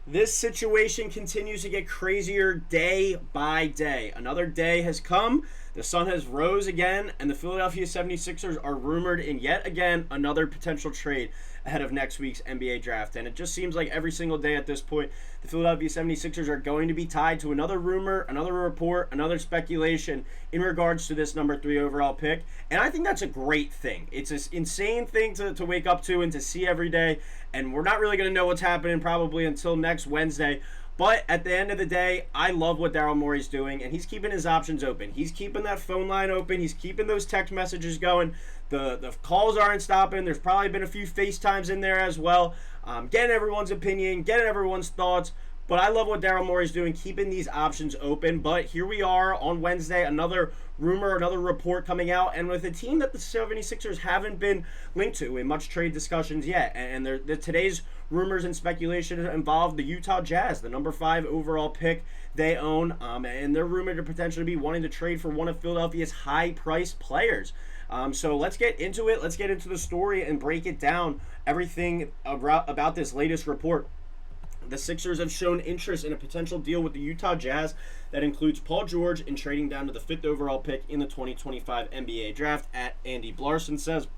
This situation continues to get crazier day by day. Another day has come, the sun has rose again, and the Philadelphia 76ers are rumored in yet again another potential trade ahead of next week's NBA draft. And it just seems like every single day at this point, the Philadelphia 76ers are going to be tied to another rumor, another report, another speculation in regards to this number 3 overall pick. And I think that's a great thing. It's an insane thing to wake up to and to see every day. And we're not really going to know what's happening probably until next Wednesday. But at the end of the day, I love what Daryl Morey's doing, and he's keeping his options open. He's keeping that phone line open. He's keeping those text messages going. The calls aren't stopping. There's probably been a few FaceTimes in there as well. Getting everyone's opinion, getting everyone's thoughts. But I love what Daryl Morey's doing, keeping these options open. But here we are on Wednesday, another rumor, another report coming out, and with a team that the 76ers haven't been linked to in much trade discussions yet. And today's rumors and speculation involve the Utah Jazz, the number 5 overall pick they own, and they're rumored to potentially be wanting to trade for one of Philadelphia's high-priced players. So let's get into it. Let's get into the story and break it down, everything about this latest report. The Sixers have shown interest in a potential deal with the Utah Jazz that includes Paul George in trading down to the 5th overall pick in the 2025 NBA draft, at Andy Blarson says.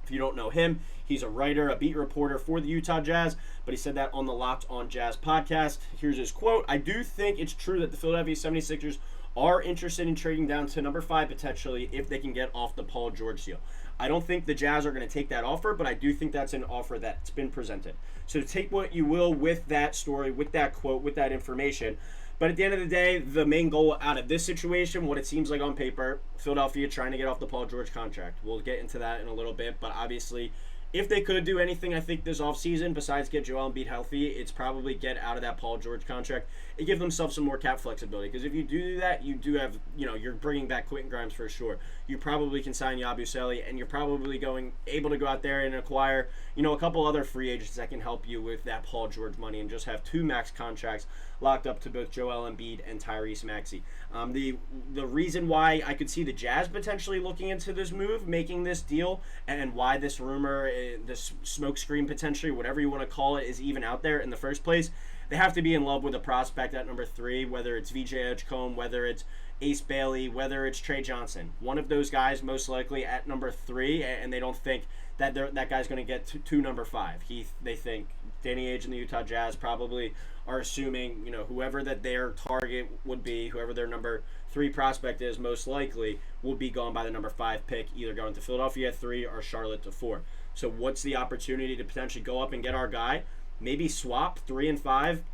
If you don't know him, he's a writer, a beat reporter for the Utah Jazz, but he said that on the Locked On Jazz podcast. Here's his quote: "I do think it's true that the Philadelphia 76ers are interested in trading down to number 5 potentially if they can get off the Paul George deal. I don't think the Jazz are going to take that offer, but I do think that's an offer that's been presented." So take what you will with that story, with that quote, with that information. But at the end of the day, the main goal out of this situation, what it seems like on paper, Philadelphia trying to get off the Paul George contract. We'll get into that in a little bit, but obviously, if they could do anything, I think, this offseason, besides get Joel Embiid healthy, it's probably get out of that Paul George contract and give themselves some more cap flexibility. Because if you do that, you do have, you're bringing back Quentin Grimes for sure. You probably can sign Yabusele, and you're probably able to go out there and acquire, a couple other free agents that can help you with that Paul George money and just have 2 max contracts locked up to both Joel Embiid and Tyrese Maxey. The reason why I could see the Jazz potentially looking into this move, making this deal, and why this rumor, this smokescreen potentially, whatever you want to call it, is even out there in the first place, they have to be in love with a prospect at number 3, whether it's VJ Edgecombe, whether it's Ace Bailey, whether it's Trey Johnson. One of those guys most likely at number 3, and they don't think that that guy's going to get to number 5. They think Danny Ainge and the Utah Jazz probably are assuming, whoever that their target would be, whoever their number 3 prospect is, most likely will be gone by the number 5 pick, either going to Philadelphia at 3 or Charlotte to 4. So what's the opportunity to potentially go up and get our guy? Maybe swap 3 and 5,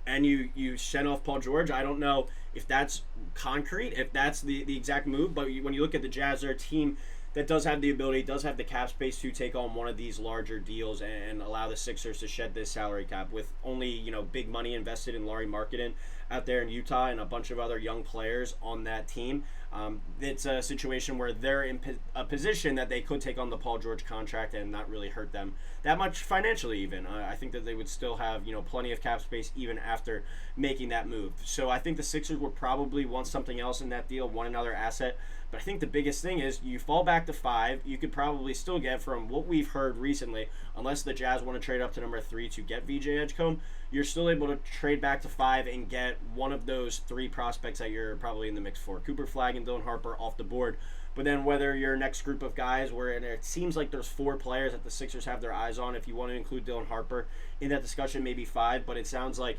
and you send off Paul George. I don't know if that's concrete, if that's the exact move, but when you look at the Jazz, they're a team that does have the ability, does have the cap space to take on one of these larger deals and allow the Sixers to shed this salary cap with only, big money invested in Lauri Markkanen out there in Utah and a bunch of other young players on that team. It's a situation where they're in a position that they could take on the Paul George contract and not really hurt them that much financially even. I think that they would still have, plenty of cap space even after making that move. So I think the Sixers would probably want something else in that deal, want another asset. But I think the biggest thing is you fall back to 5. You could probably still get, from what we've heard recently, unless the Jazz want to trade up to number 3 to get VJ Edgecombe, you're still able to trade back to 5 and get one of those 3 prospects that you're probably in the mix for. Cooper Flagg and Dylan Harper off the board. But then whether your next group of guys, where it seems like there's 4 players that the Sixers have their eyes on, if you want to include Dylan Harper in that discussion, maybe 5, but it sounds like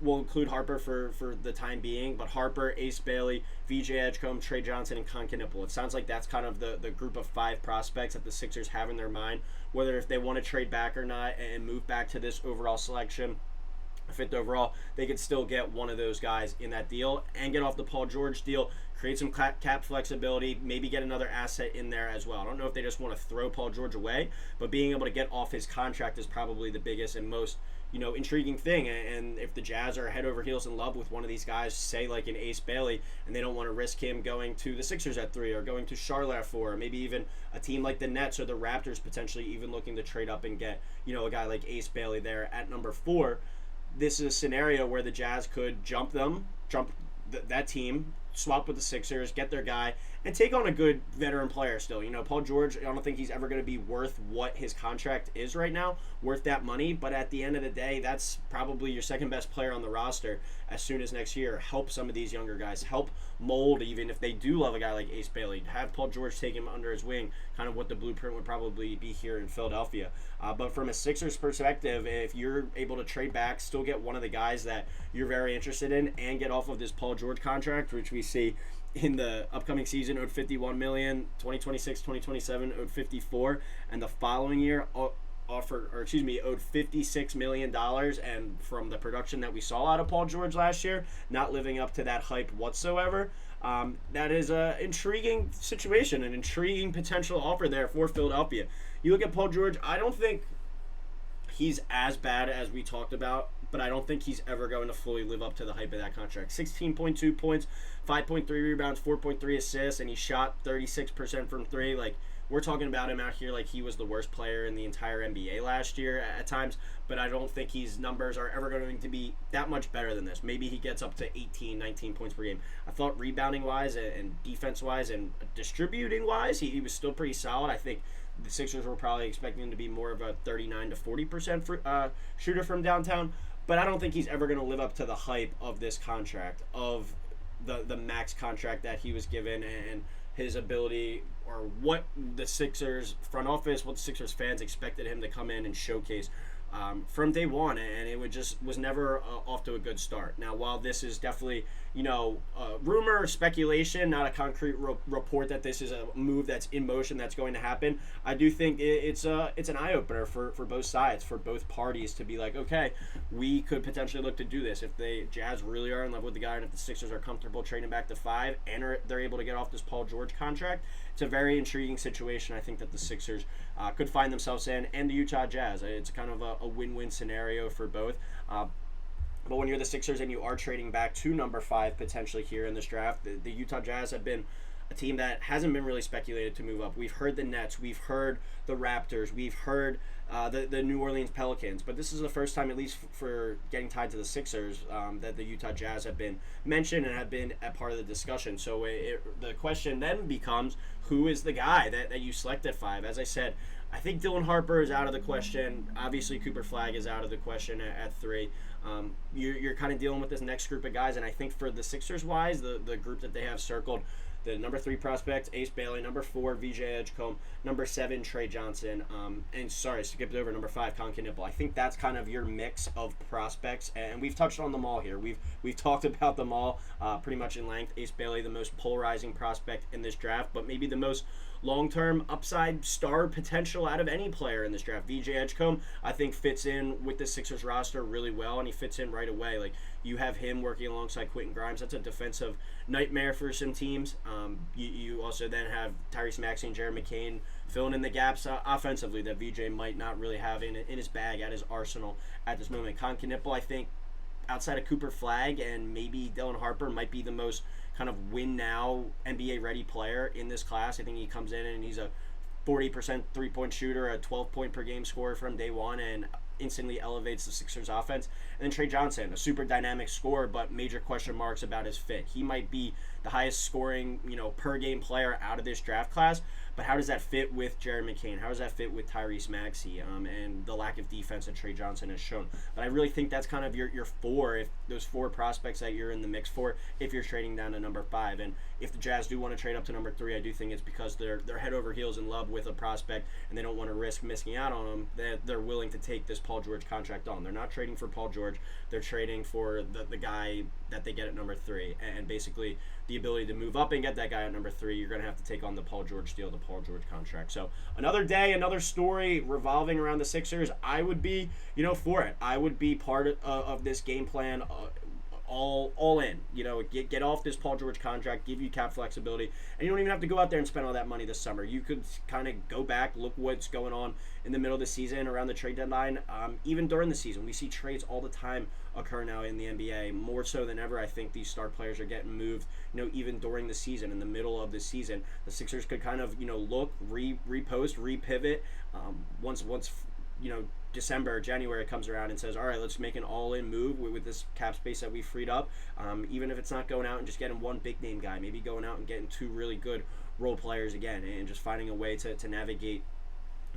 we'll include Harper for the time being, but Harper, Ace Bailey, VJ Edgecombe, Trey Johnson, and Con Knipple. It sounds like that's kind of the group of 5 prospects that the Sixers have in their mind, whether if they want to trade back or not and move back to this overall selection. 5th overall, they could still get one of those guys in that deal and get off the Paul George deal, create some cap flexibility, maybe get another asset in there as well. I don't know if they just want to throw Paul George away, but being able to get off his contract is probably the biggest and most intriguing thing. And if the Jazz are head over heels in love with one of these guys, say like an Ace Bailey, and they don't want to risk him going to the Sixers at 3 or going to Charlotte at 4, or maybe even a team like the Nets or the Raptors potentially even looking to trade up and get a guy like Ace Bailey there at number 4, this is a scenario where the Jazz could jump that team swap with the Sixers, get their guy, and take on a good veteran player still. Paul George, I don't think he's ever going to be worth what his contract is right now, worth that money. But at the end of the day, that's probably your second best player on the roster as soon as next year. Help some of these younger guys. Help mold, even if they do love a guy like Ace Bailey. Have Paul George take him under his wing, kind of what the blueprint would probably be here in Philadelphia. But from a Sixers perspective, if you're able to trade back, still get one of the guys that you're very interested in, and get off of this Paul George contract, which we see in the upcoming season owed $51 million, 2026, 2027 owed $54, and the following year owed $56 million. And from the production that we saw out of Paul George last year, not living up to that hype whatsoever. That is an intriguing situation, an intriguing potential offer there for Philadelphia. You look at Paul George, I don't think he's as bad as we talked about, but I don't think he's ever going to fully live up to the hype of that contract. 16.2 points, 5.3 rebounds, 4.3 assists, and he shot 36% from three. Like, we're talking about him out here like he was the worst player in the entire NBA last year at times, but I don't think his numbers are ever going to be that much better than this. Maybe he gets up to 18, 19 points per game. I thought rebounding-wise and defense-wise and distributing-wise, he was still pretty solid. I think the Sixers were probably expecting him to be more of a 39 to 40% shooter from downtown, but I don't think he's ever going to live up to the hype of this contract, of the max contract that he was given, and his ability, or what the Sixers front office, what the Sixers fans expected him to come in and showcase from day one, and it was never off to a good start. Now, while this is definitely rumor, speculation, not a concrete report that this is a move that's in motion that's going to happen, I do think it's an eye opener for both sides, for both parties, to be like, okay, we could potentially look to do this if the Jazz really are in love with the guy, and if the Sixers are comfortable trading back to 5 and they're able to get off this Paul George contract. It's a very intriguing situation, I think, that the Sixers could find themselves in, and the Utah Jazz. It's kind of a win-win scenario for both. But when you're the Sixers and you are trading back to number 5 potentially here in this draft, the Utah Jazz have been a team that hasn't been really speculated to move up. We've heard the Nets, we've heard the Raptors, we've heard the New Orleans Pelicans, but this is the first time, at least for getting tied to the Sixers, that the Utah Jazz have been mentioned and have been a part of the discussion. So the question then becomes, who is the guy that you select at 5? As I said, I think Dylan Harper is out of the question. Obviously, Cooper Flagg is out of the question at 3. You're kind of dealing with this next group of guys, and I think for the Sixers-wise, the group that they have circled, the number 3 prospect, Ace Bailey, number 4, VJ Edgecombe, number 7, Trey Johnson, and sorry, skipped over number 5, Con Knipple. I think that's kind of your mix of prospects, and we've touched on them all here. We've talked about them all pretty much in length. Ace Bailey, the most polarizing prospect in this draft, but maybe the most long-term upside star potential out of any player in this draft. VJ Edgecombe, I think, fits in with the Sixers roster really well, and he fits in right away. Like, you have him working alongside Quentin Grimes. That's a defensive nightmare for some teams. You also then have Tyrese Maxey and Jared McCain filling in the gaps offensively that VJ might not really have in his bag, at his arsenal at this moment. Con Knipple, I think, outside of Cooper Flagg and maybe Dylan Harper, might be the most kind of win-now NBA-ready player in this class. I think he comes in and he's a 40% three-point shooter, a 12-point-per-game scorer from day one, and instantly elevates the Sixers offense. And then Trey Johnson, a super dynamic scorer, but major question marks about his fit. He might be the highest scoring, per game player out of this draft class, but how does that fit with Jared McCain? How does that fit with Tyrese Maxey and the lack of defense that Trey Johnson has shown? But I really think that's kind of your 4, if those 4 prospects that you're in the mix for, if you're trading down to number 5. And if the Jazz do want to trade up to number 3, I do think it's because they're head over heels in love with a prospect and they don't want to risk missing out on him. They're willing to take this Paul George contract on. They're not trading for Paul George. They're trading for the guy that they get at number 3. And basically the ability to move up and get that guy at number 3, you're going to have to take on the Paul George deal, the Paul George contract. So another day, another story revolving around the Sixers. I would be, for it. I would be part of this game plan. All in, get off this Paul George contract, give you cap flexibility, and you don't even have to go out there and spend all that money this summer. You could kind of go back, look what's going on in the middle of the season around the trade deadline. Even during the season, we see trades all the time occur now in the NBA, more so than ever. I think these star players are getting moved, even during the season, in the middle of the season. The Sixers could kind of, look, repost, repivot, once December, January comes around and says, all right, let's make an all-in move with this cap space that we freed up. Even if it's not going out and just getting one big name guy, maybe going out and getting two really good role players again, and just finding a way to navigate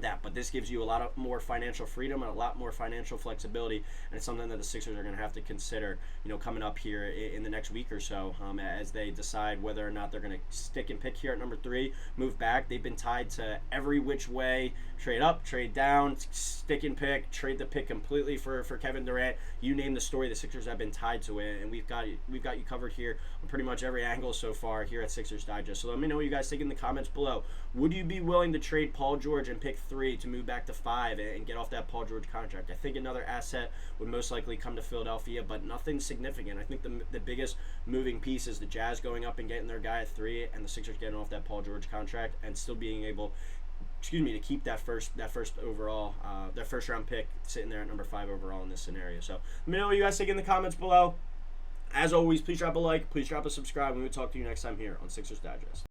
that. But this gives you a lot of more financial freedom and a lot more financial flexibility, and it's something that the Sixers are going to have to consider, coming up here in the next week or so, as they decide whether or not they're going to stick and pick here at number 3, move back. They've been tied to every which way: trade up, trade down, stick and pick, trade the pick completely for Kevin Durant. You name the story, the Sixers have been tied to it, and we've got you covered here on pretty much every angle so far here at Sixers Digest. So let me know what you guys think in the comments below. Would you be willing to trade Paul George and pick 3 to move back to 5 and get off that Paul George contract? I think another asset would most likely come to Philadelphia, but nothing significant. I think the biggest moving piece is the Jazz going up and getting their guy at 3, and the Sixers getting off that Paul George contract and still being able, to keep that first overall, that first round pick sitting there at number 5 overall in this scenario. So let me know what you guys think in the comments below. As always, please drop a like, please drop a subscribe, and we'll talk to you next time here on Sixers Digest.